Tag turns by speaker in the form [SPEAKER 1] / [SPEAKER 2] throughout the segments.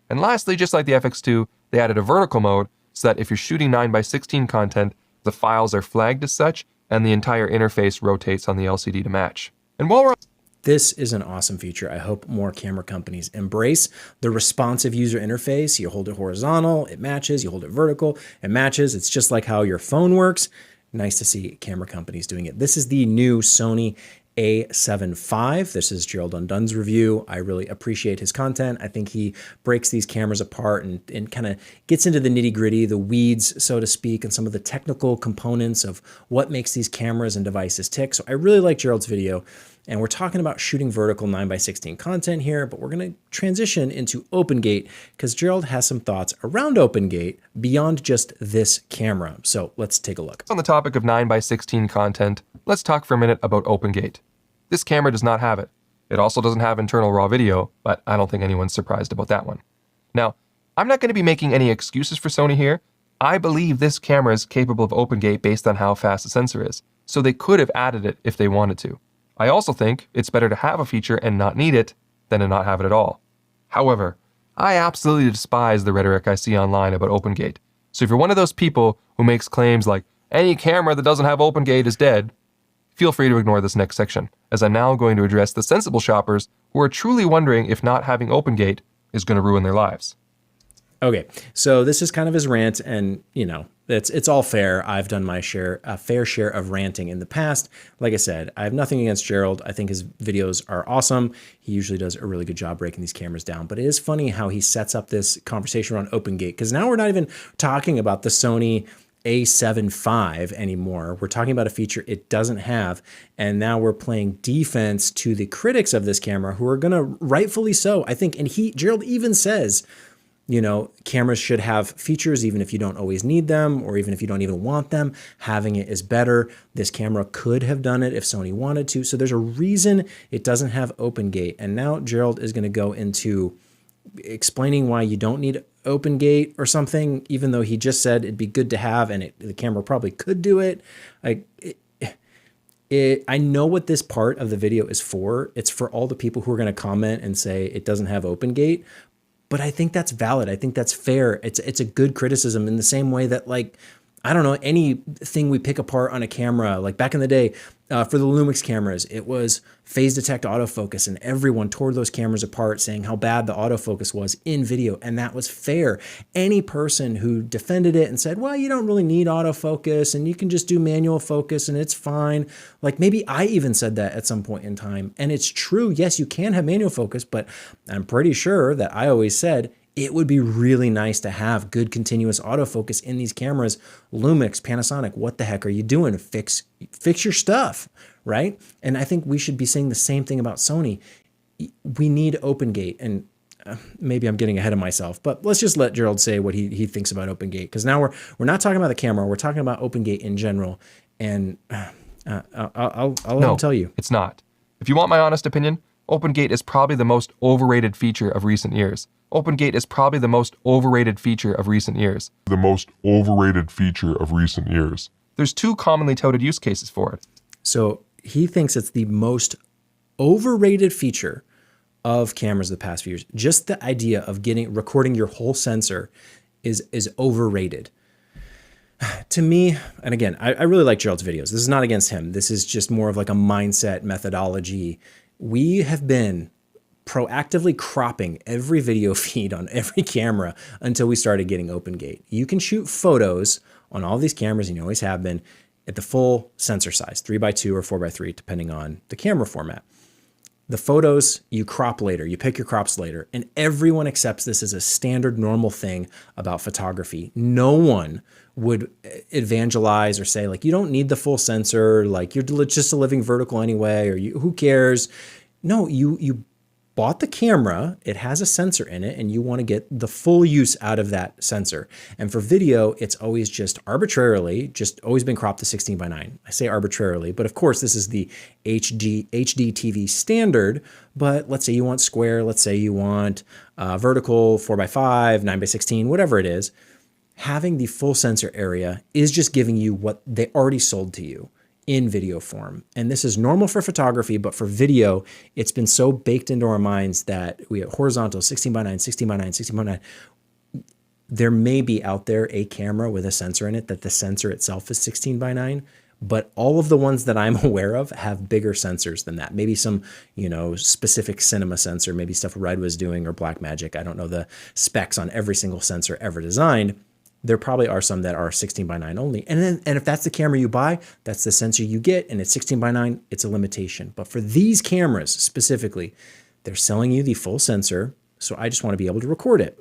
[SPEAKER 1] And lastly, just like the FX2, they added a vertical mode so that if you're shooting 9:16 content, the files are flagged as such, and the entire interface rotates on the LCD to match. And while we're
[SPEAKER 2] This is an awesome feature. I hope more camera companies embrace the responsive user interface. You hold it horizontal, it matches. You hold it vertical, it matches. It's just like how your phone works. Nice to see camera companies doing it. This is the new Sony A75. This is Gerald Undone's review. I really appreciate his content. I think he breaks these cameras apart and kind of gets into the nitty gritty, the weeds, so to speak, and some of the technical components of what makes these cameras and devices tick. So I really like Gerald's video. And we're talking about shooting vertical 9:16 content here, but we're going to transition into OpenGate because Gerald has some thoughts around OpenGate beyond just this camera. So let's take a look.
[SPEAKER 1] on the topic of 9:16 content, let's talk for a minute about OpenGate. This camera does not have it. It also doesn't have internal raw video, but I don't think anyone's surprised about that one. Now, I'm not going to be making any excuses for Sony here. I believe this camera is capable of OpenGate based on how fast the sensor is, so they could have added it if they wanted to. I also think it's better to have a feature and not need it than to not have it at all. However, I absolutely despise the rhetoric I see online about OpenGate. So if you're one of those people who makes claims like, any camera that doesn't have OpenGate is dead, feel free to ignore this next section, as I'm now going to address the sensible shoppers who are truly wondering if not having OpenGate is going to ruin their lives.
[SPEAKER 2] Okay, so this is kind of his rant, and it's all fair. I've done my fair share of ranting in the past. Like I said, I have nothing against Gerald. I think his videos are awesome. He usually does a really good job breaking these cameras down. But it is funny how he sets up this conversation around OpenGate, because now we're not even talking about the Sony A75 anymore. We're talking about a feature it doesn't have, and now we're playing defense to the critics of this camera, who are going to, rightfully so, I think. And Gerald even says, cameras should have features even if you don't always need them, or even if you don't even want them. Having it is better. This camera could have done it if Sony wanted to. So there's a reason it doesn't have OpenGate. And now Gerald is going to go into explaining why you don't need OpenGate or something, even though he just said it'd be good to have, and the camera probably could do it. I know what this part of the video is for. It's for all the people who are going to comment and say it doesn't have OpenGate. But I think that's valid. I think that's fair. It's a good criticism, in the same way that, I don't know, anything we pick apart on a camera, like back in the day, for the Lumix cameras, it was phase detect autofocus, and everyone tore those cameras apart saying how bad the autofocus was in video, and that was fair. Any person who defended it and said, well, you don't really need autofocus, and you can just do manual focus, and it's fine. Maybe I even said that at some point in time, and it's true. Yes, you can have manual focus, but I'm pretty sure that I always said, it would be really nice to have good continuous autofocus in these cameras. Lumix, Panasonic, what the heck are you doing? Fix your stuff, right? And I think we should be saying the same thing about Sony. We need OpenGate, and maybe I'm getting ahead of myself, but let's just let Gerald say what he thinks about OpenGate, because now we're not talking about the camera, we're talking about OpenGate in general, and I'll let him tell you.
[SPEAKER 1] It's not. If you want my honest opinion, OpenGate is probably the most overrated feature of recent years. OpenGate is probably the most overrated feature of recent years.
[SPEAKER 3] The most overrated feature of recent years.
[SPEAKER 1] There's two commonly touted use cases for it.
[SPEAKER 2] So he thinks it's the most overrated feature of cameras the past few years. Just the idea of recording your whole sensor is overrated. To me, and again, I really like Gerald's videos. This is not against him. This is just more of like a mindset methodology. We have been proactively cropping every video feed on every camera until we started getting OpenGate. You can shoot photos on all these cameras, and you always have been, at the full sensor size, 3x2 or 4x3, depending on the camera format. The photos you crop later, you pick your crops later, and everyone accepts this as a standard normal thing about photography. No one would evangelize or say, you don't need the full sensor, you're just a living vertical anyway, or who cares? No, you bought the camera, it has a sensor in it, and you want to get the full use out of that sensor. And for video, it's always just arbitrarily, always been cropped to 16:9. I say arbitrarily, but of course this is the HD TV standard, but let's say you want square, let's say you want vertical, 4x5, 9x16, whatever it is. Having the full sensor area is just giving you what they already sold to you. in video form. And this is normal for photography, but for video, it's been so baked into our minds that we have horizontal 16 by 9, 16 by 9, 16 by 9. There may be out there a camera with a sensor in it that the sensor itself is 16 by 9, but all of the ones that I'm aware of have bigger sensors than that. Maybe some, specific cinema sensor, maybe stuff Red was doing or Blackmagic. I don't know the specs on every single sensor ever designed. There probably are some that are 16 by 9 only. And if that's the camera you buy, that's the sensor you get, and it's 16 by 9, it's a limitation. But for these cameras specifically, they're selling you the full sensor, so I just want to be able to record it.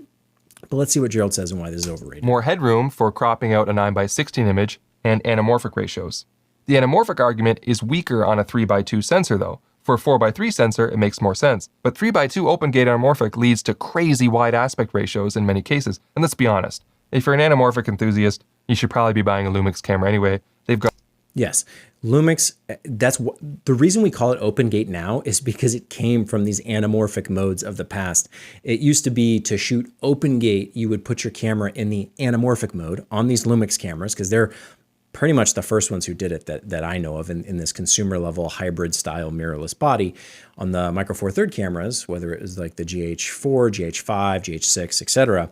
[SPEAKER 2] But let's see what Gerald says and why this is overrated.
[SPEAKER 1] More headroom for cropping out a 9:16 image, and anamorphic ratios. The anamorphic argument is weaker on a 3:2 sensor though. For a 4:3 sensor, it makes more sense. But 3:2 open gate anamorphic leads to crazy wide aspect ratios in many cases. And let's be honest, if you're an anamorphic enthusiast, you should probably be buying a Lumix camera anyway. They've got...
[SPEAKER 2] Yes, Lumix, that's what the reason we call it open gate now is because it came from these anamorphic modes of the past. It used to be to shoot open gate, you would put your camera in the anamorphic mode on these Lumix cameras because they're pretty much the first ones who did it that I know of in this consumer level hybrid style mirrorless body. On the Micro Four Third cameras, whether it was like the GH4, GH5, GH6, etc.,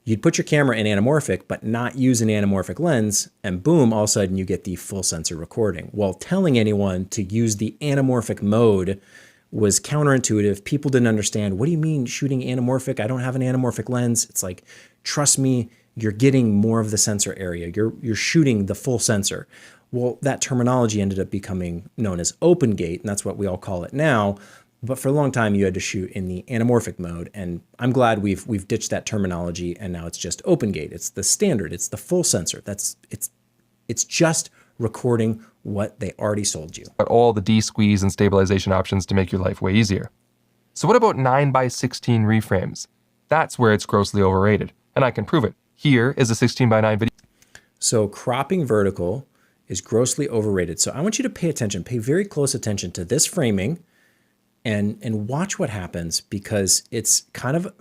[SPEAKER 2] you'd put your camera in anamorphic, but not use an anamorphic lens, and boom, all of a sudden you get the full sensor recording. While telling anyone to use the anamorphic mode was counterintuitive. People didn't understand, what do you mean shooting anamorphic? I don't have an anamorphic lens. It's like, trust me, you're getting more of the sensor area. You're shooting the full sensor. Well, that terminology ended up becoming known as open gate, and that's what we all call it now. But for a long time, you had to shoot in the anamorphic mode, and I'm glad we've ditched that terminology, and now it's just open gate. It's the standard. It's the full sensor. It's just recording what they already sold you.
[SPEAKER 1] But all the de-squeeze and stabilization options to make your life way easier. So what about 9:16 reframes? That's where it's grossly overrated, and I can prove it. Here is a 16:9 video.
[SPEAKER 2] So cropping vertical is grossly overrated. So I want you to pay attention, pay very close attention to this framing, and watch what happens, because it's kind of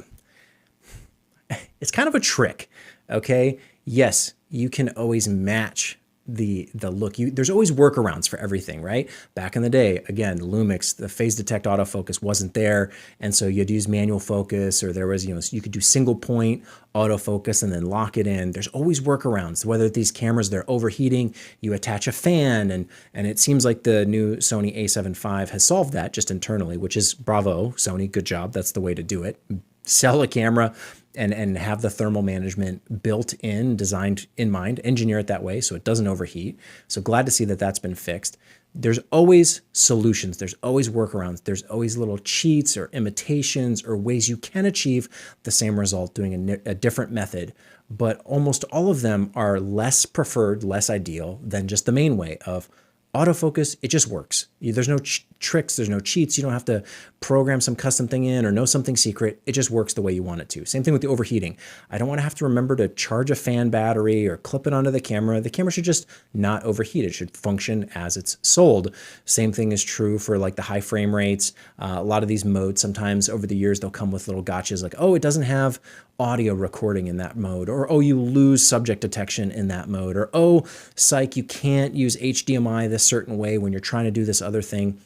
[SPEAKER 2] a trick, okay? Yes, you can always match the look. There's always workarounds for everything, right? Back in the day, again, Lumix, the phase detect autofocus wasn't there, and so you'd use manual focus, or there was, you could do single point autofocus and then lock it in. There's always workarounds. Whether these cameras, they're overheating, you attach a fan, and it seems like the new Sony A75 has solved that just internally, which is bravo, Sony, good job. That's the way to do it. Sell a camera and have the thermal management built in, designed in mind, engineer it that way so it doesn't overheat. So glad to see that that's been fixed. There's always solutions. There's always workarounds. There's always little cheats or imitations or ways you can achieve the same result doing a different method. But almost all of them are less preferred, less ideal than just the main way of autofocus. It just works. There's no tricks. There's no cheats. You don't have to program some custom thing in or know something secret. It just works the way you want it to. Same thing with the overheating. I don't want to have to remember to charge a fan battery or clip it onto the camera. The camera should just not overheat. It should function as it's sold. Same thing is true for like the high frame rates. A lot of these modes, sometimes over the years, they'll come with little gotchas like, oh, it doesn't have audio recording in that mode, or oh, you lose subject detection in that mode, or oh, psych, you can't use HDMI this certain way when you're trying to do this other thing.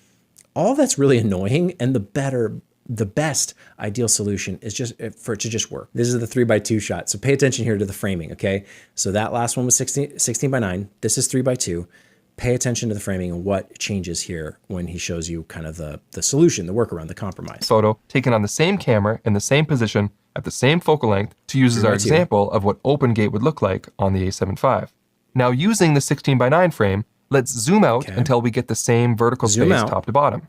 [SPEAKER 2] All that's really annoying, and the best ideal solution is just for it to just work. This is the 3:2 shot, so pay attention here to the framing, okay? So that last one was 16:9. This is 3:2. Pay attention to the framing and what changes here when he shows you kind of the solution, the workaround, the compromise.
[SPEAKER 1] Photo taken on the same camera in the same position at the same focal length to use as our example of what open gate would look like on the A75. Now using the 16:9 frame, let's zoom out until we get the same vertical space top to bottom.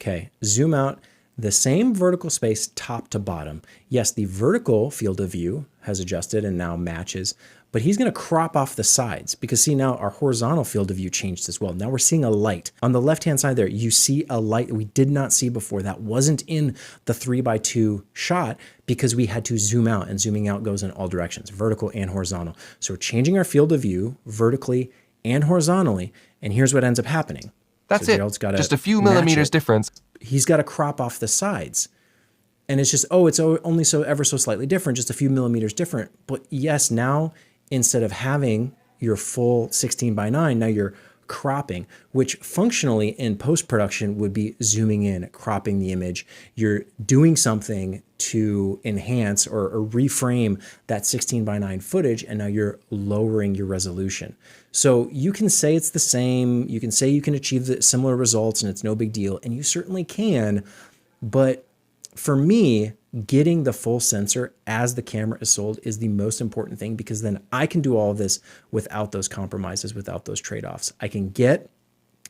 [SPEAKER 2] Okay, zoom out, the same vertical space top to bottom. Yes, the vertical field of view has adjusted and now matches, but he's gonna crop off the sides because see now our horizontal field of view changed as well. Now we're seeing a light. On the left-hand side there, you see a light we did not see before. That wasn't in the 3:2 shot because we had to zoom out, and zooming out goes in all directions, vertical and horizontal. So we're changing our field of view vertically and horizontally, and here's what ends up happening.
[SPEAKER 1] That's it, just a few millimeters difference.
[SPEAKER 2] He's got to crop off the sides. And it's just, oh, it's only so ever so slightly different, just a few millimeters different. But yes, now instead of having your full 16:9, now you're cropping, which functionally in post-production would be zooming in, cropping the image. You're doing something to enhance or reframe that 16:9 footage, and now you're lowering your resolution. So you can say it's the same, you can say you can achieve the similar results and it's no big deal, and you certainly can, but for me, getting the full sensor as the camera is sold is the most important thing, because then I can do all of this without those compromises, without those trade-offs. I can get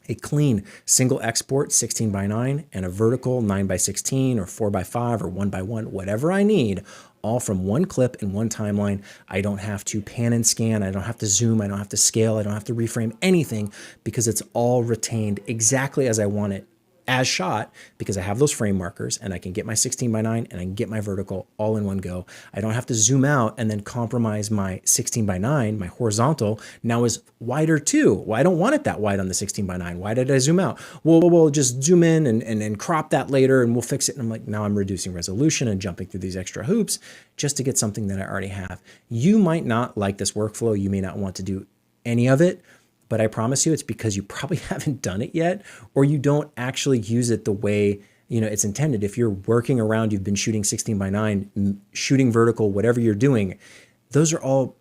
[SPEAKER 2] a clean single export 16:9 and a vertical 9:16 or 4:5 or 1:1, whatever I need, all from one clip in one timeline. I don't have to pan and scan. I don't have to zoom. I don't have to scale. I don't have to reframe anything, because it's all retained exactly as I want it as shot, because I have those frame markers and I can get my 16:9 and I can get my vertical all in one go. I don't have to zoom out and then compromise my 16:9, my horizontal now is wider too. Well, I don't want it that wide on the 16:9. Why did I zoom out? Well, we'll just zoom in and crop that later and we'll fix it. And I'm like, now I'm reducing resolution and jumping through these extra hoops just to get something that I already have. You might not like this workflow. You may not want to do any of it, but I promise you it's because you probably haven't done it yet, or you don't actually use it the way it's intended. If you're working around, you've been shooting 16:9, shooting vertical, whatever you're doing, those are all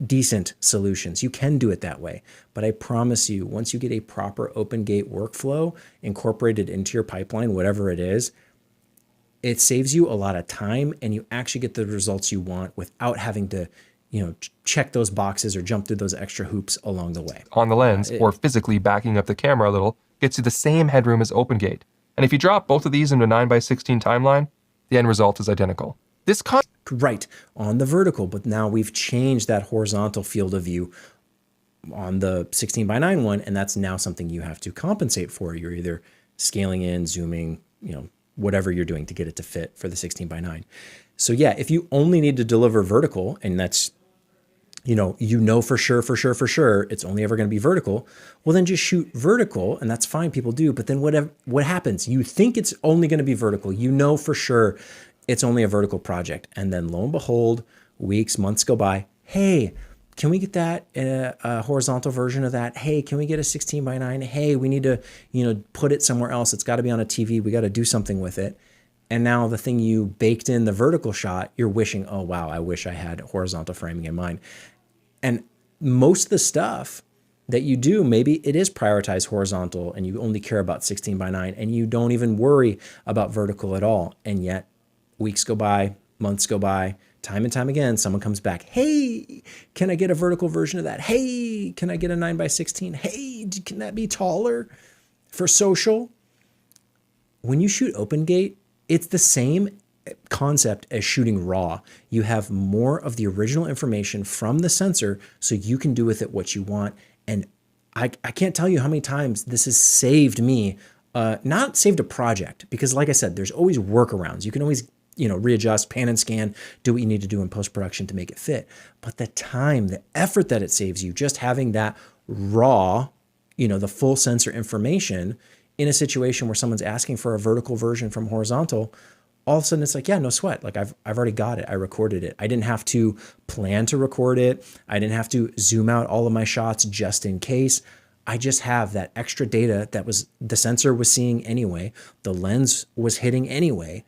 [SPEAKER 2] decent solutions. You can do it that way. But I promise you, once you get a proper open gate workflow incorporated into your pipeline, whatever it is, it saves you a lot of time and you actually get the results you want without having to check those boxes or jump through those extra hoops along the way.
[SPEAKER 1] On the lens, or physically backing up the camera a little, gets you the same headroom as OpenGate. And if you drop both of these into a 9:16 timeline, the end result is identical.
[SPEAKER 2] Right, on the vertical, but now we've changed that horizontal field of view on the 16:9 one, and that's now something you have to compensate for. You're either scaling in, zooming, whatever you're doing to get it to fit for the 16:9. So yeah, if you only need to deliver vertical, and that's for sure, it's only ever going to be vertical, well, then just shoot vertical, and that's fine, people do. But then what happens? You think it's only going to be vertical. For sure it's only a vertical project. And then lo and behold, weeks, months go by. Hey, can we get that a horizontal version of that? Hey, can we get a 16:9? Hey, we need to, put it somewhere else. It's got to be on a TV. We got to do something with it. And now the thing you baked in the vertical shot, you're wishing, oh, wow, I wish I had horizontal framing in mind. And most of the stuff that you do, maybe it is prioritized horizontal and you only care about 16:9 and you don't even worry about vertical at all. And yet weeks go by, months go by, time and time again, someone comes back. Hey, can I get a vertical version of that? Hey, can I get a 9:16? Hey, can that be taller for social? When you shoot OpenGate, it's the same concept as shooting raw. You have more of the original information from the sensor, so you can do with it what you want. And I can't tell you how many times this has saved me, not saved a project, because like I said, there's always workarounds. You can always readjust, pan and scan, do what you need to do in post-production to make it fit. But the time, the effort that it saves you, just having that raw, the full sensor information in a situation where someone's asking for a vertical version from horizontal, all of a sudden it's like, yeah, no sweat. Like I've already got it. I recorded it. I didn't have to plan to record it. I didn't have to zoom out all of my shots just in case. I just have that extra data that the sensor was seeing anyway. The lens was hitting anyway.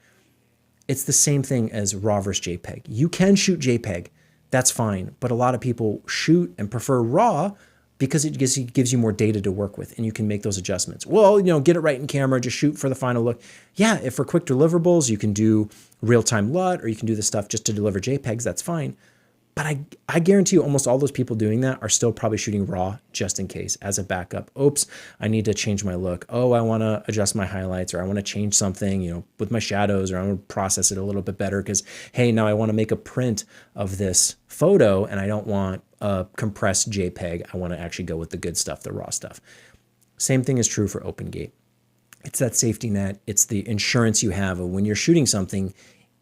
[SPEAKER 2] It's the same thing as RAW versus JPEG. You can shoot JPEG. That's fine. But a lot of people shoot and prefer RAW because it gives you more data to work with and you can make those adjustments. Well, get it right in camera, just shoot for the final look. Yeah, if for quick deliverables, you can do real-time LUT or you can do the stuff just to deliver JPEGs, that's fine. But I guarantee you almost all those people doing that are still probably shooting RAW just in case as a backup. Oops, I need to change my look. Oh, I want to adjust my highlights, or I want to change something, with my shadows, or I want to process it a little bit better because, hey, now I want to make a print of this photo and I don't want a compressed JPEG. I want to actually go with the good stuff, the raw stuff. Same thing is true for OpenGate. It's that safety net. It's the insurance you have of when you're shooting something.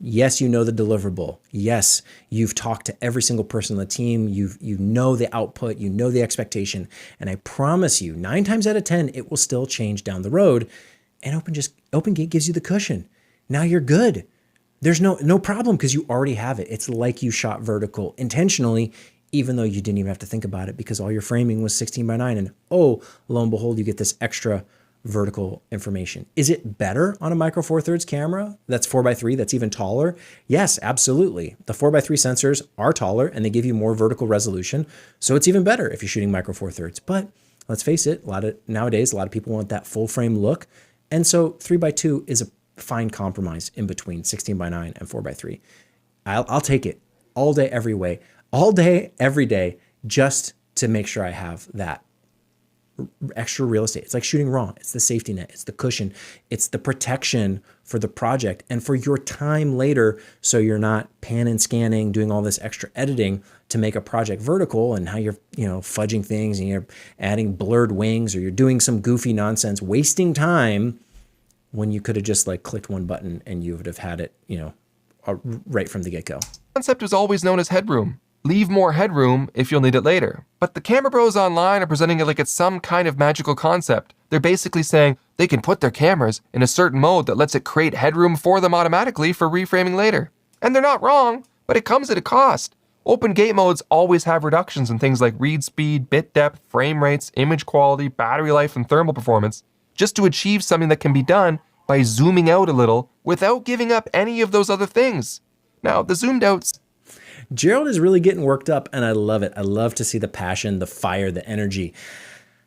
[SPEAKER 2] Yes, you know the deliverable. Yes, you've talked to every single person on the team. You know the output. You know the expectation. And I promise you, 9 times out of 10, it will still change down the road. And OpenGate gives you the cushion. Now you're good. There's no problem because you already have it. It's like you shot vertical intentionally even though you didn't even have to think about it because all your framing was 16:9. And oh, lo and behold, you get this extra vertical information. Is it better on a micro four thirds camera that's 4:3, that's even taller? Yes, absolutely. The 4:3 sensors are taller and they give you more vertical resolution. So it's even better if you're shooting micro four thirds. But let's face it, nowadays, a lot of people want that full frame look. And so 3:2 is a fine compromise in between 16:9 and 4:3. I'll take it all day, all day, every day, just to make sure I have that extra real estate. It's like shooting raw. It's the safety net. It's the cushion. It's the protection for the project and for your time later. So you're not pan and scanning, doing all this extra editing to make a project vertical and how you're, fudging things and you're adding blurred wings or you're doing some goofy nonsense, wasting time when you could have just like clicked one button and you would have had it, right from the get-go.
[SPEAKER 1] Concept is always known as headroom. Leave more headroom if you'll need it later. But the camera bros online are presenting it like it's some kind of magical concept. They're basically saying they can put their cameras in a certain mode that lets it create headroom for them automatically for reframing later. And they're not wrong, but it comes at a cost. Open gate modes always have reductions in things like read speed, bit depth, frame rates, image quality, battery life, and thermal performance, just to achieve something that can be done by zooming out a little without giving up any of those other things. Now, the zoomed out's
[SPEAKER 2] Gerald is really getting worked up, and I love it. I love to see the passion, the fire, the energy.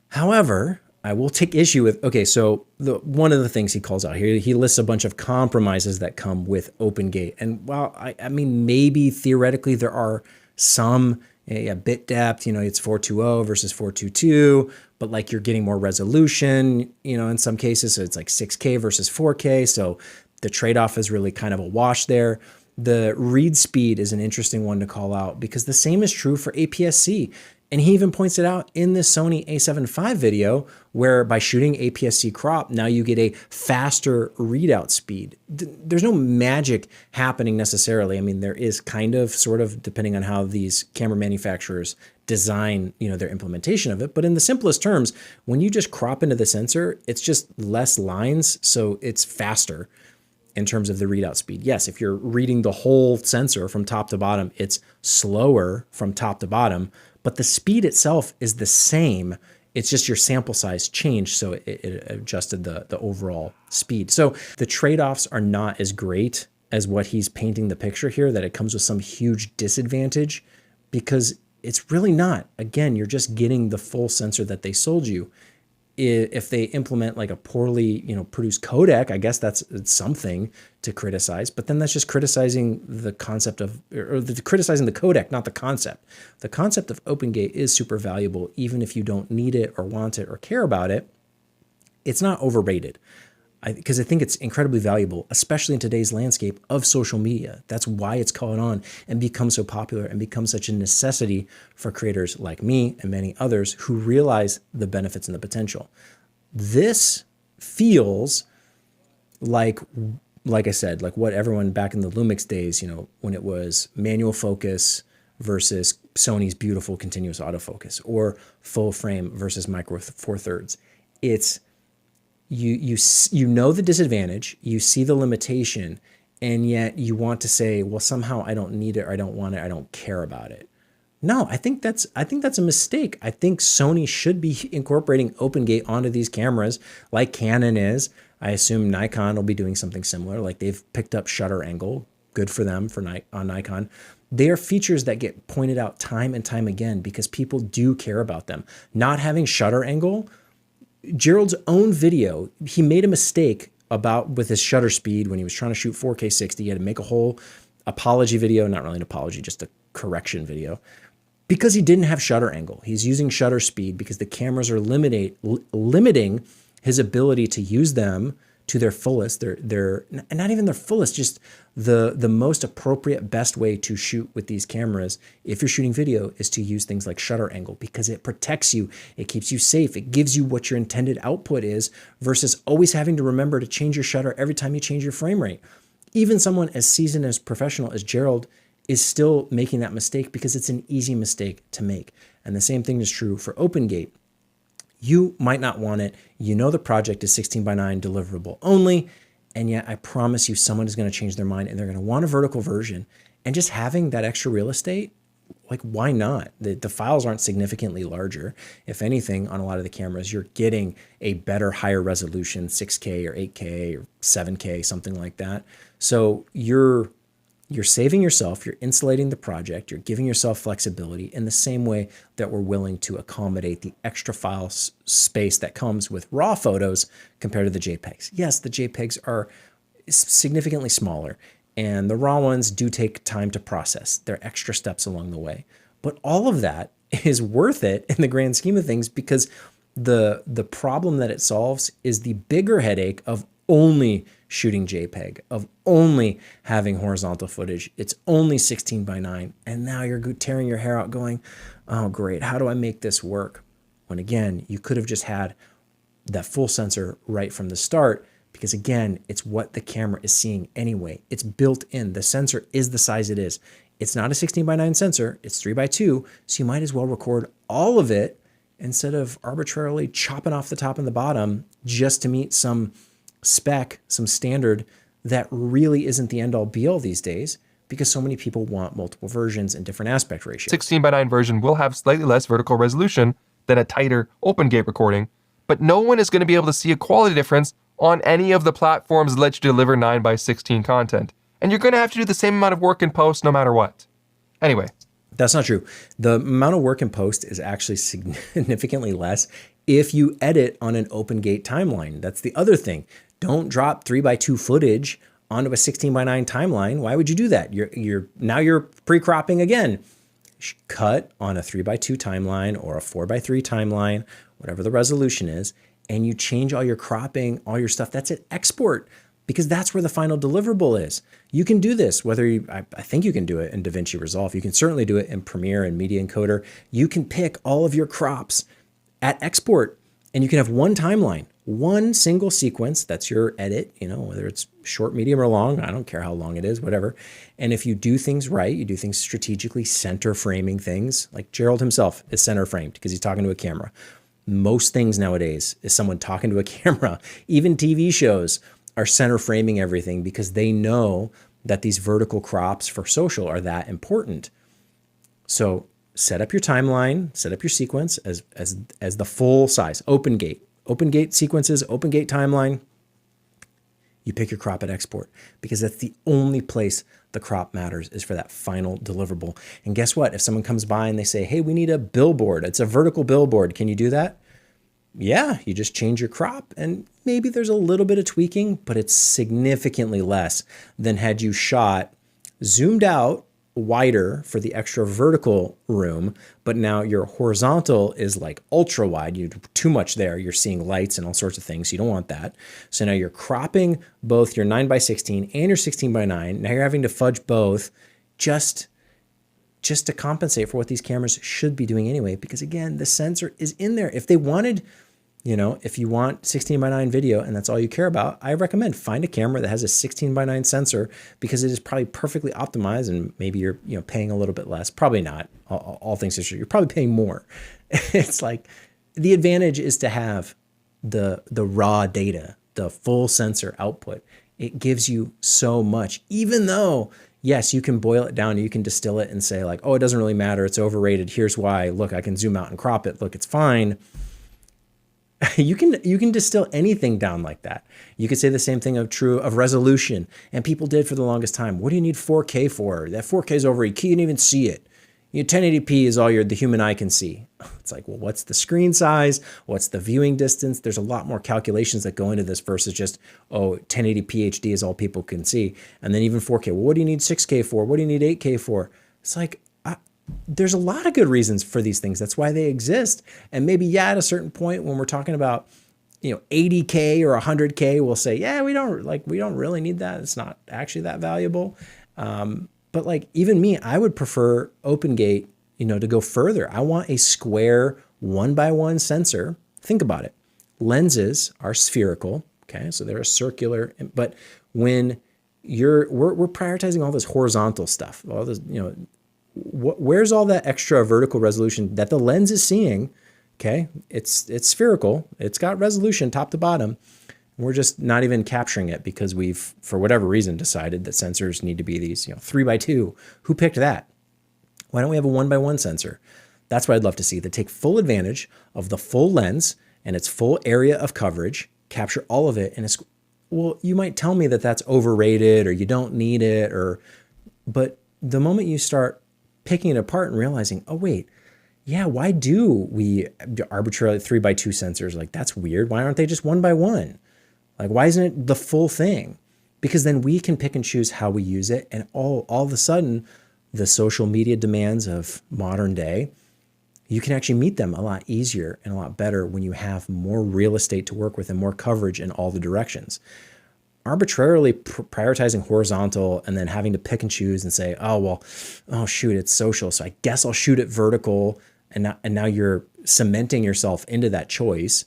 [SPEAKER 2] However, I will take issue with, so one of the things he calls out here, he lists a bunch of compromises that come with OpenGate. And while I mean, maybe theoretically there are some bit depth, it's 420 versus 422, but like you're getting more resolution, in some cases, so it's like 6K versus 4K. So the trade-off is really kind of a wash there. The read speed is an interesting one to call out because the same is true for APS-C. And he even points it out in this Sony A75 video where by shooting APS-C crop, now you get a faster readout speed. There's no magic happening necessarily. I mean, there is kind of, sort of, depending on how these camera manufacturers design, their implementation of it. But in the simplest terms, when you just crop into the sensor, it's just less lines, so it's faster in terms of the readout speed. Yes, if you're reading the whole sensor from top to bottom, it's slower from top to bottom, but the speed itself is the same. It's just your sample size changed, so it adjusted the overall speed. So the trade-offs are not as great as what he's painting the picture here, that it comes with some huge disadvantage, because it's really not. Again, you're just getting the full sensor that they sold you. If they implement like a poorly, produced codec, I guess that's something to criticize, but then that's just criticizing the concept of, criticizing the codec, not the concept. The concept of OpenGate is super valuable, even if you don't need it or want it or care about it. It's not overrated. Because I think it's incredibly valuable, especially in today's landscape of social media. That's why it's caught on and become so popular and become such a necessity for creators like me and many others who realize the benefits and the potential. This feels like I said, like what everyone back in the Lumix days, when it was manual focus versus Sony's beautiful continuous autofocus, or full frame versus micro four thirds. It's you know the disadvantage, you see the limitation, and yet you want to say, well, somehow I don't need it, or I don't want it, I don't care about it. No, I think that's a mistake. I think Sony should be incorporating OpenGate onto these cameras like Canon is. I assume Nikon will be doing something similar, like they've picked up shutter angle. Good for them on Nikon. They are features that get pointed out time and time again because people do care about them. Not having shutter angle, Gerald's own video, he made a mistake with his shutter speed when he was trying to shoot 4K 60. He had to make a whole apology video, not really an apology, just a correction video, because he didn't have shutter angle. He's using shutter speed because the cameras are limiting his ability to use them to their fullest. They're not even their fullest, just the most appropriate, best way to shoot with these cameras if you're shooting video is to use things like shutter angle, because it protects you, it keeps you safe, it gives you what your intended output is, versus always having to remember to change your shutter every time you change your frame rate. Even someone as seasoned, as professional as Gerald is still making that mistake because it's an easy mistake to make. And the same thing is true for OpenGate. You might not want it. The project is 16:9 deliverable only, and yet I promise you someone is going to change their mind and they're going to want a vertical version. And just having that extra real estate like, why not? The files aren't significantly larger. If anything, on a lot of the cameras, you're getting a better, higher resolution, 6K or 8K or 7K, something like that. So you're saving yourself, you're insulating the project, you're giving yourself flexibility in the same way that we're willing to accommodate the extra file space that comes with RAW photos compared to the JPEGs. Yes, the JPEGs are significantly smaller, and the RAW ones do take time to process. There are extra steps along the way. But all of that is worth it in the grand scheme of things, because the problem that it solves is the bigger headache of only shooting JPEG, of only having horizontal footage. It's only 16:9. And now you're tearing your hair out going, oh, great, how do I make this work? When again, you could have just had that full sensor right from the start, because again, it's what the camera is seeing anyway. It's built in. The sensor is the size it is. It's not a 16:9 sensor, it's 3:2. So you might as well record all of it instead of arbitrarily chopping off the top and the bottom just to meet some spec, some standard that really isn't the end all be all these days, because so many people want multiple versions and different aspect ratios.
[SPEAKER 1] 16:9 version will have slightly less vertical resolution than a tighter open gate recording, but no one is going to be able to see a quality difference on any of the platforms that let you deliver 9:16 content. And you're going to have to do the same amount of work in post no matter what. Anyway.
[SPEAKER 2] That's not true. The amount of work in post is actually significantly less if you edit on an open gate timeline. That's the other thing. Don't drop 3:2 footage onto a 16:9 timeline. Why would you do that? Now you're pre-cropping again. Cut on a 3:2 timeline or a 4:3 timeline, whatever the resolution is, and you change all your cropping, all your stuff. That's at export, because that's where the final deliverable is. You can do this, I think you can do it in DaVinci Resolve. You can certainly do it in Premiere and Media Encoder. You can pick all of your crops at export, and you can have one timeline, one single sequence. That's your edit, whether it's short, medium, or long. I don't care how long it is, whatever. And if you do things right, you do things strategically, center framing things, like Gerald himself is center framed because he's talking to a camera. Most things nowadays is someone talking to a camera. Even TV shows are center framing everything because they know that these vertical crops for social are that important. So set up your timeline, set up your sequence as the full size, open gate sequences, open gate timeline. You pick your crop at export, because that's the only place the crop matters, is for that final deliverable. And guess what? If someone comes by and they say, hey, we need a billboard, it's a vertical billboard, can you do that? Yeah, you just change your crop, and maybe there's a little bit of tweaking, but it's significantly less than had you shot zoomed out wider for the extra vertical room, but now your horizontal is like ultra wide. You do too much there. You're seeing lights and all sorts of things. You don't want that. So now you're cropping both your 9:16 and your 16:9. Now you're having to fudge both just to compensate for what these cameras should be doing anyway, because again, the sensor is in there. If they wanted, if you want 16:9 video and that's all you care about, I recommend find a camera that has a 16:9 sensor, because it is probably perfectly optimized, and maybe you're paying a little bit less. Probably not. All things considered, you're probably paying more. It's like the advantage is to have the raw data, the full sensor output. It gives you so much, even though yes, you can boil it down, you can distill it and say like, oh, it doesn't really matter, it's overrated, here's why, look, I can zoom out and crop it, look, it's fine. You can distill anything down like that. You could say the same thing of resolution, and people did for the longest time. What do you need 4K for? That 4K is over, you can't even see it. 1080p is all the human eye can see. It's like, well, what's the screen size? What's the viewing distance? There's a lot more calculations that go into this versus just, 1080p HD is all people can see. And then even 4K. Well, what do you need 6K for? What do you need 8K for? It's like, there's a lot of good reasons for these things. That's why they exist. And maybe, at a certain point when we're talking about, 80K or 100K, we'll say, yeah, we don't really need that. It's not actually that valuable. But like even me, I would prefer OpenGate, to go further. I want a square 1x1 sensor. Think about it. Lenses are spherical. Okay. So they're a circular, but when we're prioritizing all this horizontal stuff, all this, where's all that extra vertical resolution that the lens is seeing? Okay. It's spherical. It's got resolution top to bottom. We're just not even capturing it because we've, for whatever reason, decided that sensors need to be these, 3x2. Who picked that? Why don't we have a 1x1 sensor? That's what I'd love to see. That take full advantage of the full lens and its full area of coverage, capture all of it. And it's, well, you might tell me that that's overrated or you don't need it, but the moment you start picking it apart and realizing, oh wait, yeah, why do we arbitrarily 3x2 sensors? Like, that's weird. Why aren't they just 1x1? Like, why isn't it the full thing? Because then we can pick and choose how we use it. And all of a sudden, the social media demands of modern day, you can actually meet them a lot easier and a lot better when you have more real estate to work with and more coverage in all the directions. Arbitrarily prioritizing horizontal and then having to pick and choose and say, oh, well, oh, shoot, it's social, so I guess I'll shoot it vertical. And now you're cementing yourself into that choice,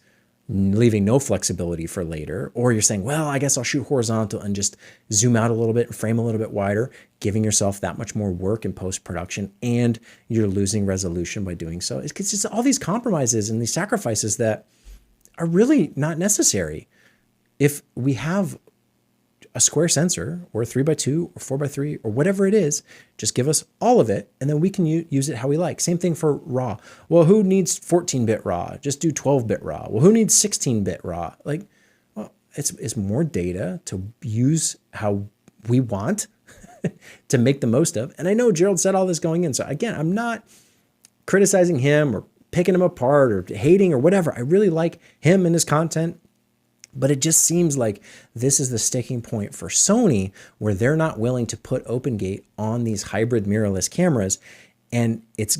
[SPEAKER 2] leaving no flexibility for later. Or you're saying, well, I guess I'll shoot horizontal and just zoom out a little bit and frame a little bit wider, giving yourself that much more work in post-production, and you're losing resolution by doing so. It's just all these compromises and these sacrifices that are really not necessary. If we have a square sensor or a 3x2 or 4x3 or whatever it is, just give us all of it and then we can use it how we like. Same thing for RAW. Well, who needs 14-bit RAW? Just do 12-bit RAW. Well, who needs 16-bit RAW? Like, well, it's more data to use how we want to make the most of. And I know Gerald said all this going in. So again, I'm not criticizing him or picking him apart or hating or whatever. I really like him and his content. But it just seems like this is the sticking point for Sony, where they're not willing to put OpenGate on these hybrid mirrorless cameras. And it's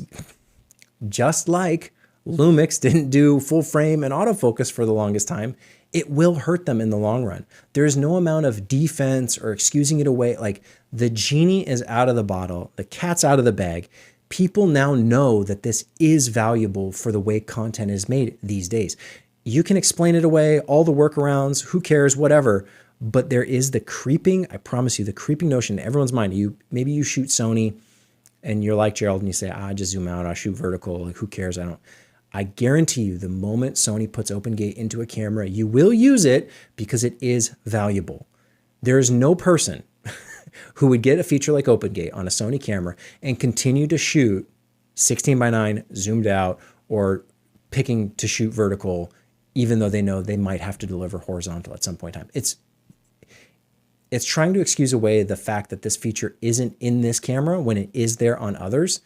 [SPEAKER 2] just like Lumix didn't do full frame and autofocus for the longest time. It will hurt them in the long run. There's no amount of defense or excusing it away. Like, the genie is out of the bottle. The cat's out of the bag. People now know that this is valuable for the way content is made these days. You can explain it away, all the workarounds, who cares, whatever. But there is the creeping, I promise you, the creeping notion in everyone's mind. Maybe you shoot Sony and you're like Gerald and you say, just zoom out, I'll shoot vertical. Like, who cares? I guarantee you the moment Sony puts OpenGate into a camera, you will use it because it is valuable. There is no person who would get a feature like OpenGate on a Sony camera and continue to shoot 16:9 zoomed out or picking to shoot vertical, even though they know they might have to deliver horizontal at some point in time. It's trying to excuse away the fact that this feature isn't in this camera when it is there on others,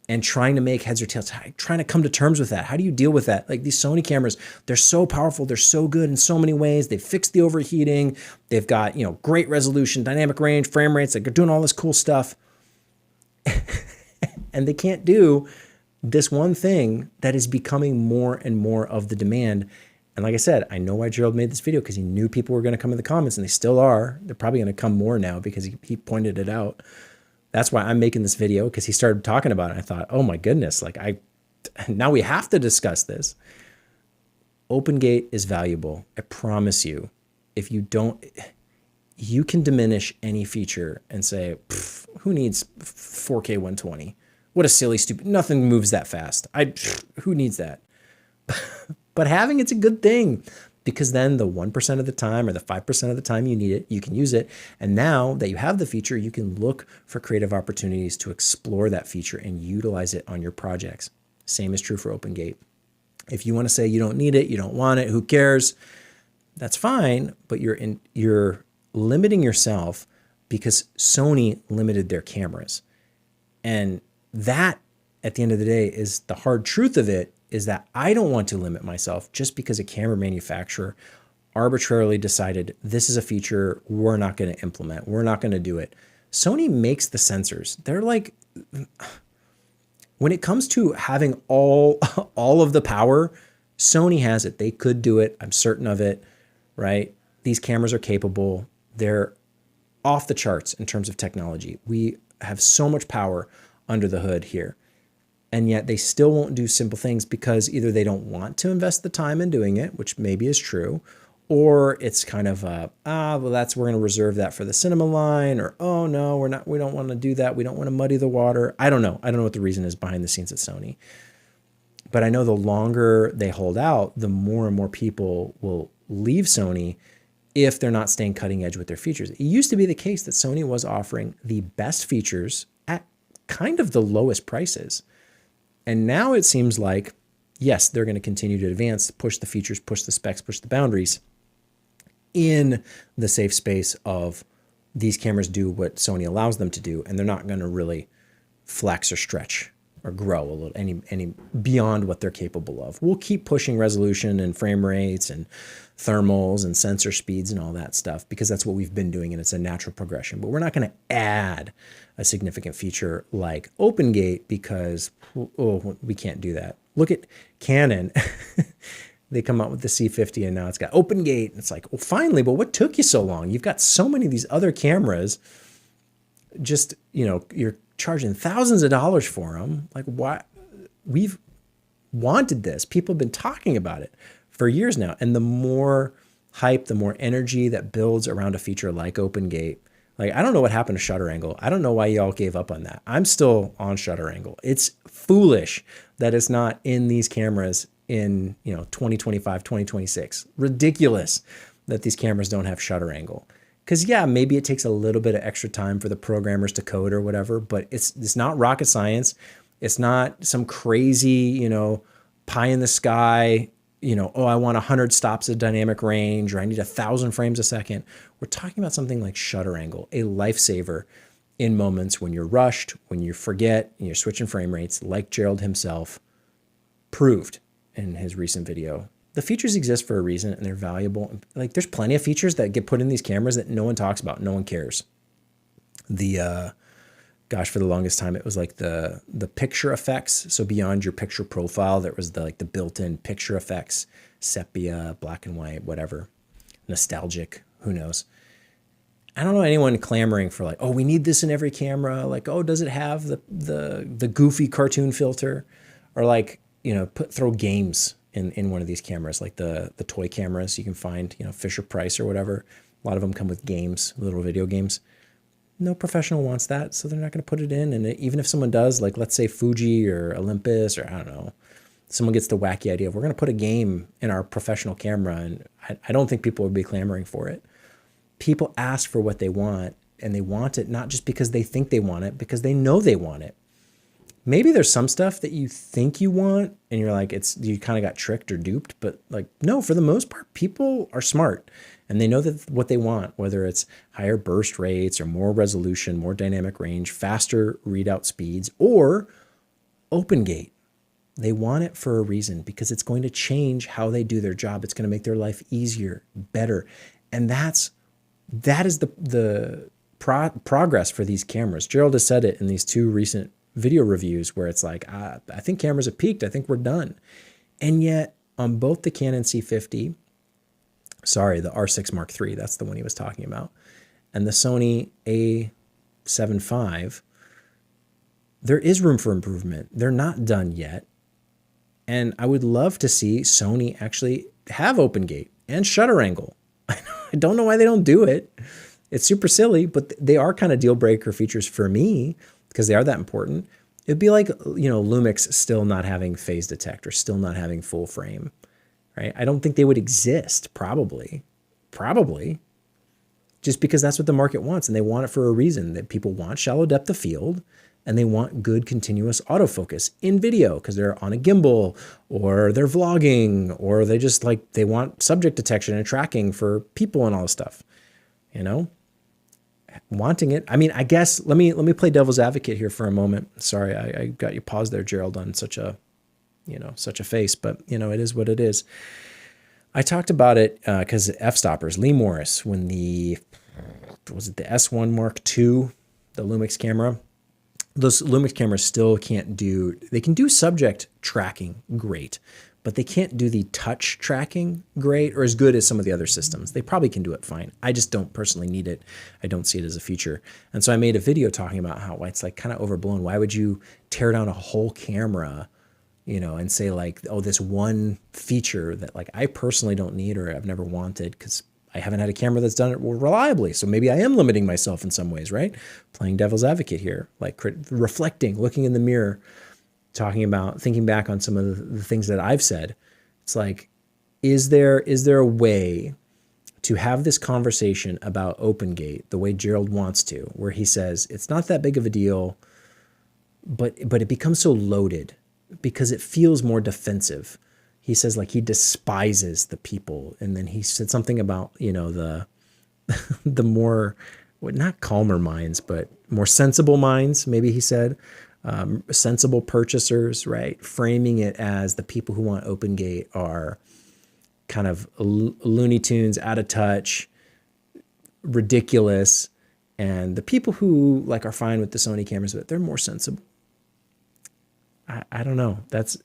[SPEAKER 2] and trying to make heads or tails, trying to come to terms with that. How do you deal with that? Like, these Sony cameras, they're so powerful, they're so good in so many ways. They've fixed the overheating, they've got, great resolution, dynamic range, frame rates, they're doing all this cool stuff. And they can't do this one thing that is becoming more and more of the demand. And like I said, I know why Gerald made this video, because he knew people were going to come in the comments, and they still are. They're probably going to come more now because he pointed it out. That's why I'm making this video, because he started talking about it. I thought, oh my goodness, now we have to discuss this. OpenGate is valuable. I promise you. If you don't, you can diminish any feature and say, who needs 4K 120? What a silly, stupid, nothing moves that fast. Who needs that? But having it's a good thing, because then the 1% of the time or the 5% of the time you need it, you can use it. And now that you have the feature, you can look for creative opportunities to explore that feature and utilize it on your projects. Same is true for OpenGate. If you want to say you don't need it, you don't want it, who cares? That's fine, but you're limiting yourself because Sony limited their cameras. And that, at the end of the day, is the hard truth of it, is that I don't want to limit myself just because a camera manufacturer arbitrarily decided this is a feature we're not going to implement. We're not going to do it. Sony makes the sensors. They're like, when it comes to having all of the power, Sony has it. They could do it. I'm certain of it, right? These cameras are capable. They're off the charts in terms of technology. We have so much power under the hood here. And yet they still won't do simple things because either they don't want to invest the time in doing it, which maybe is true, or it's kind of we're going to reserve that for the cinema line, or, oh no, we don't want to do that. We don't want to muddy the water. I don't know what the reason is behind the scenes at Sony. But I know the longer they hold out, the more and more people will leave Sony if they're not staying cutting edge with their features. It used to be the case that Sony was offering the best features at kind of the lowest prices. And now it seems like, yes, they're going to continue to advance, push the features, push the specs, push the boundaries in the safe space of these cameras do what Sony allows them to do, and they're not going to really flex or stretch or grow a little any beyond what they're capable of. We'll keep pushing resolution and frame rates and thermals and sensor speeds and all that stuff because that's what we've been doing and it's a natural progression. But we're not going to add a significant feature like Open Gate because we can't do that. Look at Canon. They come out with the C50 and now it's got Open Gate. It's like, well, finally, but what took you so long? You've got so many of these other cameras. Just, you're charging thousands of dollars for them. Like, why? We've wanted this. People have been talking about it for years now. And the more hype, the more energy that builds around a feature like Open Gate. Like, I don't know what happened to shutter angle. I don't know why y'all gave up on that. I'm still on shutter angle. It's foolish that it's not in these cameras in 2025, 2026. Ridiculous that these cameras don't have shutter angle. Because yeah, maybe it takes a little bit of extra time for the programmers to code or whatever, but it's not rocket science. It's not some crazy, pie in the sky, I want 100 stops of dynamic range, or I need 1,000 frames a second. We're talking about something like shutter angle, a lifesaver in moments when you're rushed, when you forget, and you're switching frame rates, like Gerald himself proved in his recent video. The features exist for a reason and they're valuable. Like, there's plenty of features that get put in these cameras that no one talks about, no one cares. For the longest time, it was like the picture effects. So beyond your picture profile, there was the built-in picture effects, sepia, black and white, whatever, nostalgic, who knows. I don't know anyone clamoring for like, oh, we need this in every camera. Like, oh, does it have the goofy cartoon filter? Or like, throw games in one of these cameras, like the toy cameras you can find, Fisher Price or whatever. A lot of them come with games, little video games. No professional wants that, so they're not going to put it in. And even if someone does, like let's say Fuji or Olympus or I don't know, someone gets the wacky idea of we're going to put a game in our professional camera, and I don't think people would be clamoring for it. People ask for what they want, and they want it not just because they think they want it, because they know they want it. Maybe there's some stuff that you think you want and you're like, you kind of got tricked or duped, but like, no, for the most part, people are smart and they know that what they want, whether it's higher burst rates or more resolution, more dynamic range, faster readout speeds, or Open Gate. They want it for a reason because it's going to change how they do their job. It's going to make their life easier, better. And that is the progress for these cameras. Gerald has said it in these two recent video reviews where it's like, I think cameras have peaked. I think we're done. And yet on both the Canon C50, the R6 Mark III, that's the one he was talking about, and the Sony A75, there is room for improvement. They're not done yet. And I would love to see Sony actually have Open Gate and shutter angle. I don't know why they don't do it. It's super silly, but they are kind of deal breaker features for me, because they are that important. It'd be like, Lumix still not having phase detector, still not having full frame, right? I don't think they would exist, probably, just because that's what the market wants. And they want it for a reason, that people want shallow depth of field and they want good continuous autofocus in video because they're on a gimbal or they're vlogging or they want subject detection and tracking for people and all this stuff, wanting it. I mean, I guess let me play devil's advocate here for a moment. Sorry, I got you paused there, Gerald, on such a face, but it is what it is. I talked about it because f-stoppers, Lee Morris, when the S1 Mark II, the Lumix camera, those Lumix cameras still they can do subject tracking great, but they can't do the touch tracking great or as good as some of the other systems. They probably can do it fine. I just don't personally need it. I don't see it as a feature. And so I made a video talking about how it's like kind of overblown. Why would you tear down a whole camera, and say like, oh, this one feature that like I personally don't need or I've never wanted because I haven't had a camera that's done it reliably. So maybe I am limiting myself in some ways, right? Playing devil's advocate here, like reflecting, looking in the mirror, thinking back on some of the things that I've said. It's like, is there a way to have this conversation about Open Gate the way Gerald wants to, where he says, it's not that big of a deal. but it becomes so loaded because it feels more defensive. He says like he despises the people, and then he said something about, you know, the the more, well, not calmer minds, but more sensible minds, maybe he said, sensible purchasers, right? Framing it as the people who want OpenGate are kind of Looney Tunes, out of touch, ridiculous, and the people who like are fine with the Sony cameras, but they're more sensible. I don't know. It's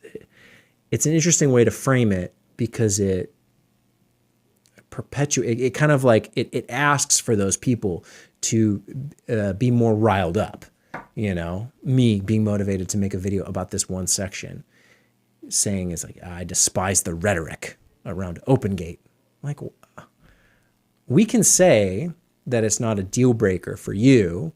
[SPEAKER 2] an interesting way to frame it because it it kind of like it asks for those people to be more riled up. You know, me being motivated to make a video about this one section, saying is like, I despise the rhetoric around OpenGate. Like, we can say that it's not a deal breaker for you,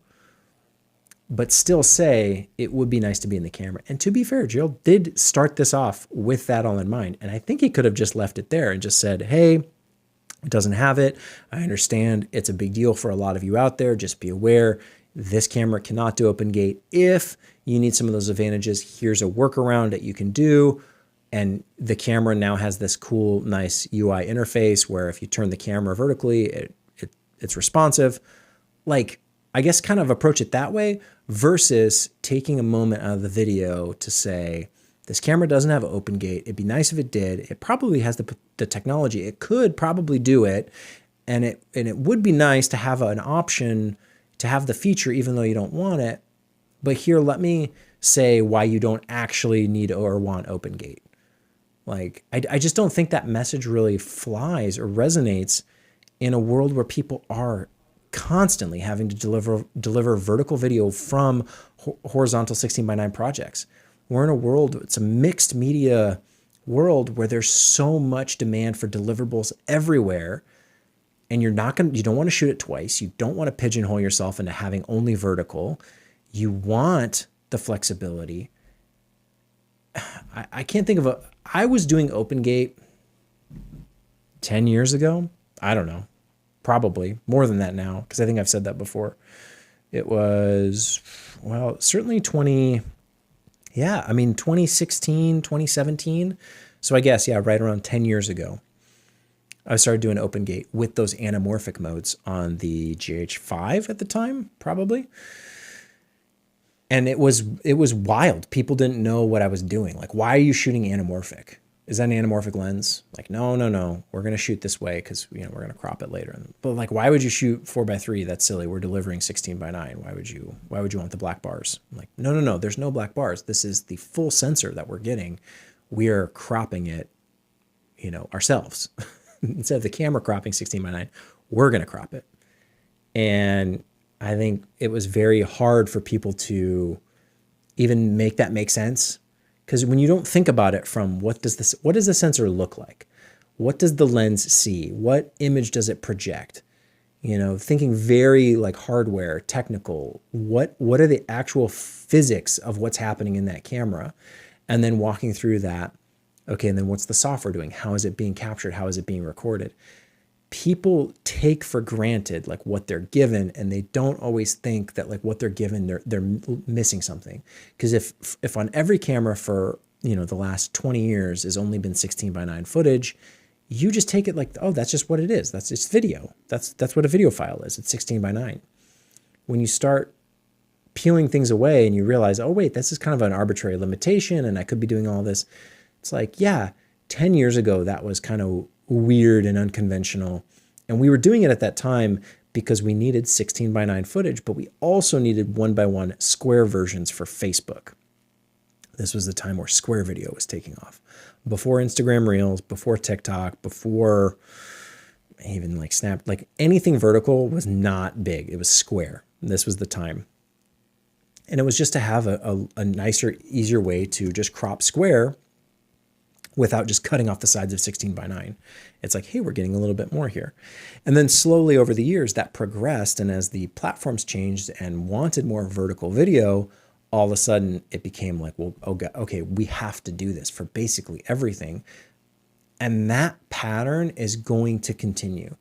[SPEAKER 2] but still say it would be nice to be in the camera. And to be fair, Gerald did start this off with that all in mind. And I think he could have just left it there and just said, hey, it doesn't have it. I understand it's a big deal for a lot of you out there. Just be aware, this camera cannot do OpenGate. If you need some of those advantages, here's a workaround that you can do. And the camera now has this cool, nice UI interface where if you turn the camera vertically, it's responsive. Like, I guess kind of approach it that way versus taking a moment out of the video to say, this camera doesn't have an OpenGate. It'd be nice if it did. It probably has the technology. It could probably do it. And it would be nice to have an option to have the feature even though you don't want it. But here, let me say why you don't actually need or want OpenGate. Like, I just don't think that message really flies or resonates in a world where people are constantly having to deliver vertical video from horizontal 16:9 projects. We're in a world, it's a mixed media world where there's so much demand for deliverables everywhere. And you don't want to shoot it twice. You don't want to pigeonhole yourself into having only vertical. You want the flexibility. I can't think of I was doing OpenGate 10 years ago. I don't know. Probably more than that now, because I think I've said that before. It was, well, certainly 2016, 2017. So I guess, yeah, right around 10 years ago, I started doing OpenGate with those anamorphic modes on the GH5 at the time, probably. And it was wild. People didn't know what I was doing. Like, why are you shooting anamorphic? Is that an anamorphic lens? Like, no. We're going to shoot this way because, you know, we're going to crop it later. But like, why would you shoot 4:3? That's silly. We're delivering 16:9. Why would you want the black bars? I'm like, no. There's no black bars. This is the full sensor that we're getting. We are cropping it, you know, ourselves. Instead of the camera cropping 16:9, we're going to crop it. And I think it was very hard for people to even make that make sense. Because when you don't think about it from what does the sensor look like? What does the lens see? What image does it project? You know, thinking very like hardware, technical, what are the actual physics of what's happening in that camera? And then walking through that, okay, and then what's the software doing? How is it being captured? How is it being recorded? People take for granted like what they're given, and they don't always think that like what they're given, they're missing something. Because if on every camera for, you know, the last 20 years has only been 16:9 footage, you just take it like, oh, that's just what it is. That's just video. That's what a video file is. It's 16:9. When you start peeling things away and you realize, oh wait, this is kind of an arbitrary limitation, and I could be doing all this. It's like, yeah, 10 years ago that was kind of weird and unconventional. And we were doing it at that time because we needed 16:9 footage, but we also needed 1:1 square versions for Facebook. This was the time where square video was taking off. Before Instagram Reels, before TikTok, before even like Snap, like anything vertical was not big. It was square. This was the time. And it was just to have a nicer, easier way to just crop square without just cutting off the sides of 16:9. It's like, hey, we're getting a little bit more here. And then slowly over the years that progressed. And as the platforms changed and wanted more vertical video, all of a sudden it became like, well, okay, we have to do this for basically everything. And that pattern is going to continue.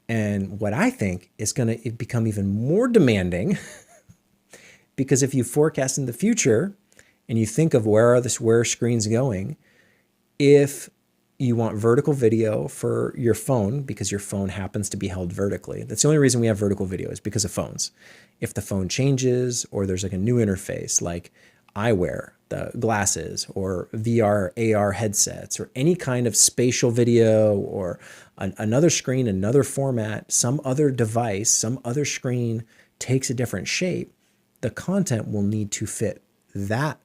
[SPEAKER 2] And what I think is going to become even more demanding Because if you forecast in the future and you think of where screens going, if you want vertical video for your phone because your phone happens to be held vertically. That's the only reason we have vertical video is because of phones. If the phone changes or there's like a new interface like eyewear, the glasses, or VR, AR headsets, or any kind of spatial video or another screen, another format, some other device, some other screen takes a different shape, the content will need to fit that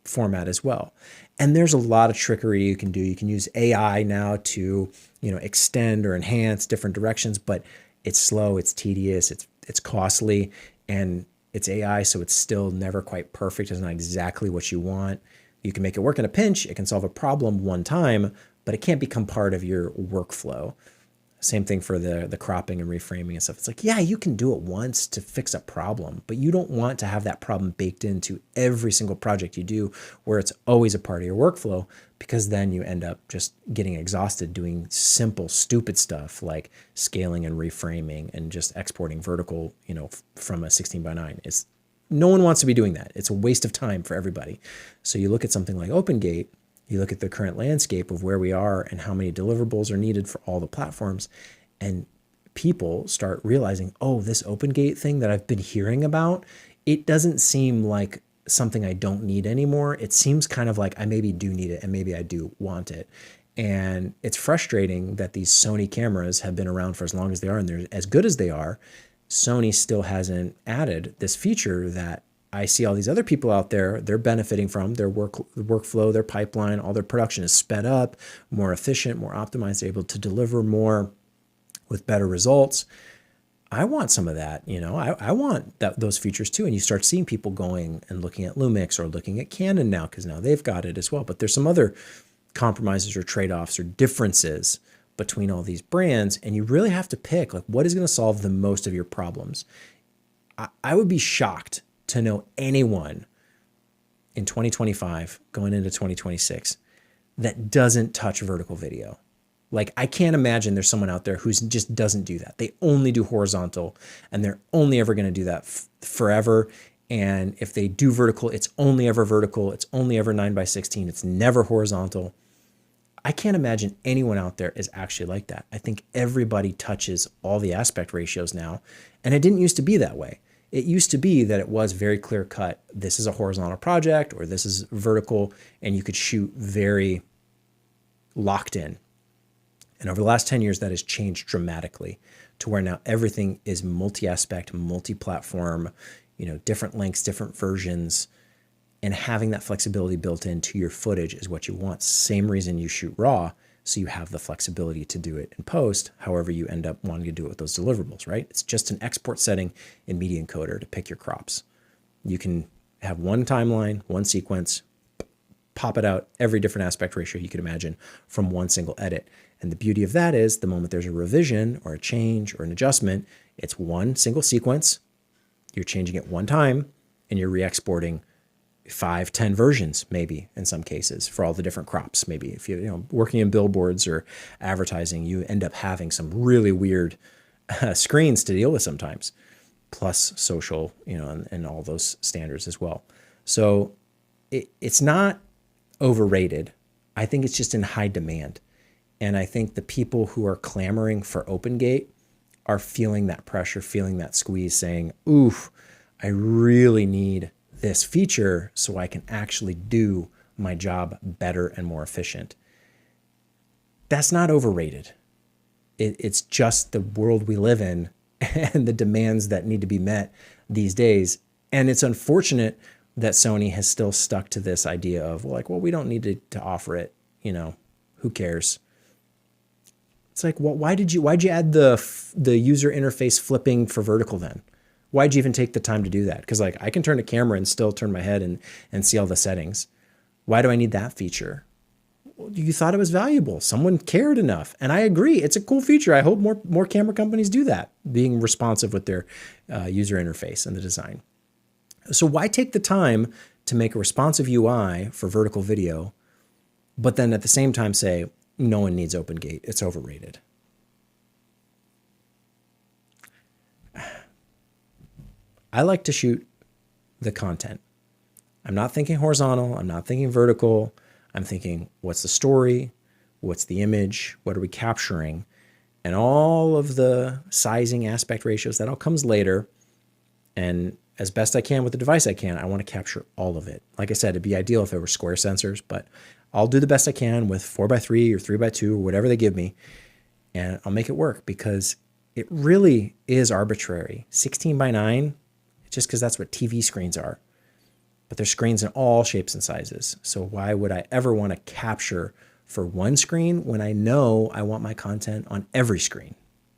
[SPEAKER 2] format as well. And there's a lot of trickery you can do. You can use AI now to, extend or enhance different directions, but it's slow, it's tedious, it's costly, and it's AI, so it's still never quite perfect. It's not exactly what you want. You can make it work in a pinch. It can solve a problem one time, but it can't become part of your workflow. Same thing for the cropping and reframing and stuff. It's like, yeah, you can do it once to fix a problem, but you don't want to have that problem baked into every single project you do where it's always a part of your workflow, because then you end up just getting exhausted doing simple, stupid stuff like scaling and reframing and just exporting vertical, from a 16:9. No one wants to be doing that. It's a waste of time for everybody. So you look at something like OpenGate, you look at the current landscape of where we are and how many deliverables are needed for all the platforms, and people start realizing, oh, this OpenGate thing that I've been hearing about, it doesn't seem like something I don't need anymore. It seems kind of like I maybe do need it and maybe I do want it. And it's frustrating that these Sony cameras have been around for as long as they are and they're as good as they are. Sony still hasn't added this feature that I see all these other people out there, they're benefiting from their workflow, their pipeline, all their production is sped up, more efficient, more optimized, they're able to deliver more with better results. I want some of that, I want those features too. And you start seeing people going and looking at Lumix or looking at Canon now, because now they've got it as well. But there's some other compromises or trade-offs or differences between all these brands. And you really have to pick like what is going to solve the most of your problems. I would be shocked to know anyone in 2025 going into 2026 that doesn't touch vertical video. Like, I can't imagine there's someone out there who just doesn't do that. They only do horizontal and they're only ever going to do that forever. And if they do vertical, it's only ever vertical. It's only ever 9:16. It's never horizontal. I can't imagine anyone out there is actually like that. I think everybody touches all the aspect ratios now. And it didn't used to be that way. It used to be that it was very clear cut. This is a horizontal project or this is vertical, and you could shoot very locked in. And over the last 10 years, that has changed dramatically to where now everything is multi-aspect, multi-platform, different lengths, different versions, and having that flexibility built into your footage is what you want. Same reason you shoot RAW, so you have the flexibility to do it in post, however you end up wanting to do it with those deliverables, right? It's just an export setting in Media Encoder to pick your crops. You can have one timeline, one sequence, pop it out, every different aspect ratio you could imagine from one single edit. And the beauty of that is the moment there's a revision or a change or an adjustment, it's one single sequence, you're changing it one time, and you're re-exporting 5, 10 versions, maybe in some cases, for all the different crops. Maybe if you're working in billboards or advertising, you end up having some really weird screens to deal with sometimes, plus social, and all those standards as well. So it's not overrated. I think it's just in high demand. And I think the people who are clamoring for OpenGate are feeling that pressure, feeling that squeeze, saying, oof, I really need this feature so I can actually do my job better and more efficient. That's not overrated. It's just the world we live in and the demands that need to be met these days. And it's unfortunate that Sony has still stuck to this idea of we don't need to offer it, who cares? It's like, well, why'd you add the user interface flipping for vertical then? Why'd you even take the time to do that? Because I can turn a camera and still turn my head and see all the settings. Why do I need that feature? Well, you thought it was valuable. Someone cared enough. And I agree. It's a cool feature. I hope more camera companies do that, being responsive with their user interface and the design. So why take the time to make a responsive UI for vertical video, but then at the same time say, no one needs OpenGate, it's overrated? I like to shoot the content. I'm not thinking horizontal. I'm not thinking vertical. I'm thinking, what's the story? What's the image? What are we capturing? And all of the sizing aspect ratios, that all comes later. And as best I can with the device I want to capture all of it. Like I said, it'd be ideal if it were square sensors, but I'll do the best I can with 4x3 or 3x2 or whatever they give me. And I'll make it work because it really is arbitrary. 16:9, just because that's what TV screens are. But there's screens in all shapes and sizes. So why would I ever want to capture for one screen when I know I want my content on every screen?